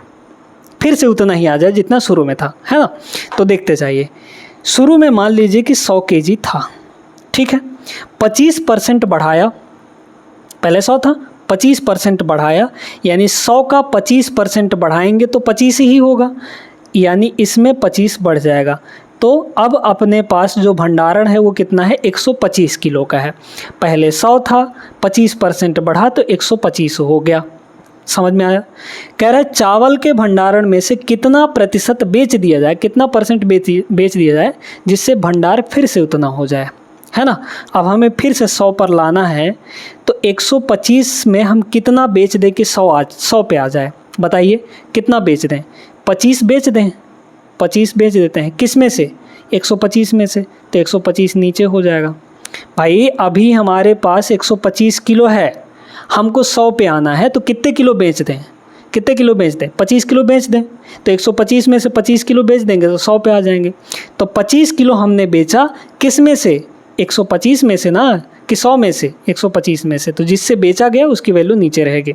फिर से उतना ही आ जाए जितना शुरू में था, है ना। तो देखते जाइए, शुरू में मान लीजिए कि 100 केजी था, ठीक है, 25% बढ़ाया, पहले 100 था, 25% बढ़ाया, यानी 100 का 25% बढ़ाएंगे तो 25 ही होगा, यानी इसमें 25 बढ़ जाएगा। तो अब अपने पास जो भंडारण है वो कितना है, 125 किलो का है। पहले 100 था, 25% बढ़ा तो 125 हो गया। समझ में आया। कह रहा है चावल के भंडारण में से कितना प्रतिशत बेच दिया जाए, कितना परसेंट बेच दिया जाए जिससे भंडार फिर से उतना हो जाए, है ना। अब हमें फिर से 100 पर लाना है, तो 125 में हम कितना बेच दें कि 100 पे आ जाए। बताइए कितना बेच दें, 25 बेच दें, 125 बेच देते हैं। किस में से? 125 में से। तो 125 नीचे हो जाएगा। भाई अभी हमारे पास 125 किलो है, हमको 100 पे आना है, तो कितने किलो बेच दें? कितने किलो बेच दें? 25 किलो बेच दें। तो 125 में से 25 किलो बेच देंगे तो 100 पे आ जाएंगे। तो 25 किलो हमने बेचा, किस में से? 125 में से ना, कि 100 में से? 125 में से। तो जिससे बेचा गया उसकी वैल्यू नीचे रहेगी।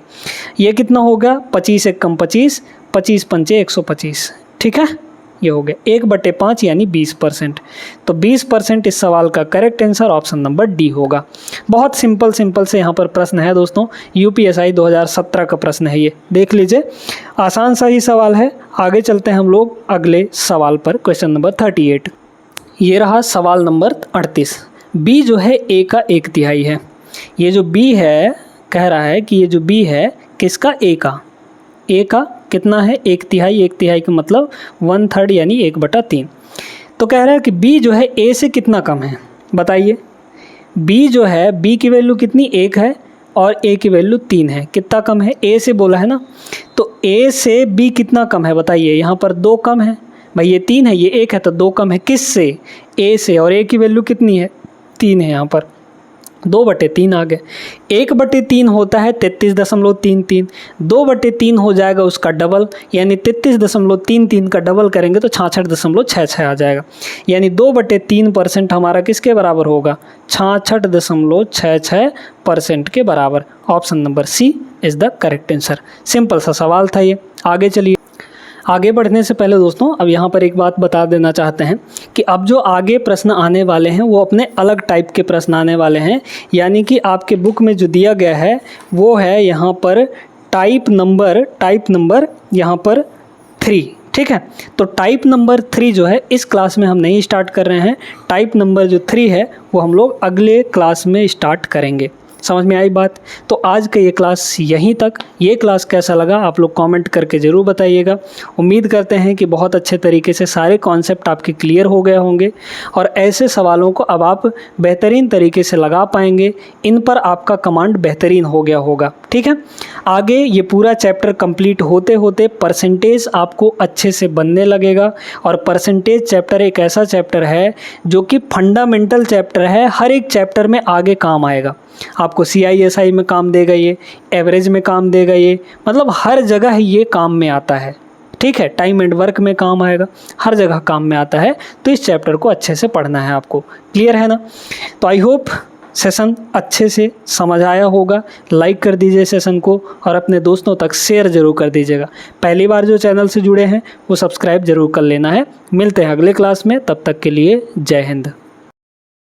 ये कितना होगा? 25 एक कम 25, 25 पंचे 125। ठीक है, ये हो गया 1/5 यानी 20%। तो 20% इस सवाल का correct answer option number D होगा। बहुत सिंपल से यहाँ पर प्रश्न है दोस्तों, यूपीएसआई 2017 का प्रश्न है ये, देख लीजिए। आसान सा ही सवाल है। आगे चलते हैं हम लोग अगले सवाल पर, क्वेश्चन नंबर 38। ये रहा सवाल नंबर 38। बी जो है ए का 1/3 है। ये जो बी है कह रहा है कि ये जो बी है किसका? ए का। ए का कितना है? 1/3। 1/3 का मतलब 1/3 यानी 1/3। तो कह रहा है कि बी जो है ए से कितना कम है, बताइए। बी जो है, बी की वैल्यू कितनी? 1 है और ए की वैल्यू 3 है। कितना कम है? ए से बोला है ना, तो ए से बी कितना कम है बताइए। यहाँ पर 2 कम है भाई, ये 3 है, ये 1 है, तो 2 कम है। किस से? ए से। और ए की वैल्यू कितनी है? 3 है। यहाँ पर 2/3 आ गए। 1/3 होता है 33.33। 2/3 हो जाएगा उसका डबल, यानी 33.33 का डबल करेंगे तो 66.66 आ जाएगा। यानी 2/3% हमारा किसके बराबर होगा? 66.66% के बराबर। Option number c is the correct answer. Simple सा सवाल था ये। आगे चलिए। आगे बढ़ने से पहले दोस्तों अब यहाँ पर एक बात बता देना चाहते हैं कि अब जो आगे प्रश्न आने वाले हैं वो अपने अलग टाइप के प्रश्न आने वाले हैं। यानी कि आपके बुक में जो दिया गया है वो है यहाँ पर टाइप नंबर यहाँ पर 3। ठीक है, तो टाइप नंबर 3 जो है इस क्लास में हम नहीं स्टार्ट कर रहे हैं। टाइप नंबर जो 3 है वो हम लोग अगले क्लास में स्टार्ट करेंगे। समझ में आई बात? तो आज का ये क्लास यहीं तक। ये क्लास कैसा लगा आप लोग कमेंट करके ज़रूर बताइएगा। उम्मीद करते हैं कि बहुत अच्छे तरीके से सारे कॉन्सेप्ट आपके क्लियर हो गए होंगे और ऐसे सवालों को अब आप बेहतरीन तरीके से लगा पाएंगे। इन पर आपका कमांड बेहतरीन हो गया होगा। ठीक है, आगे ये पूरा चैप्टर कंप्लीट होते होते परसेंटेज आपको अच्छे से बनने लगेगा। और परसेंटेज चैप्टर एक ऐसा चैप्टर है जो कि फंडामेंटल चैप्टर है, हर एक चैप्टर में आगे काम आएगा। आपको CISI में काम देगा, ये एवरेज में काम देगा, ये मतलब हर जगह ये काम में आता है। ठीक है, टाइम एंड वर्क में काम आएगा, हर जगह काम में आता है। तो इस चैप्टर को अच्छे से पढ़ना है आपको। क्लियर है ना? तो आई होप सेशन अच्छे से समझ आया होगा। लाइक कर दीजिए सेशन को और अपने दोस्तों तक शेयर ज़रूर कर दीजिएगा। पहली बार जो चैनल से जुड़े हैं वो सब्सक्राइब ज़रूर कर लेना है। मिलते हैं अगले क्लास में, तब तक के लिए जय हिंद।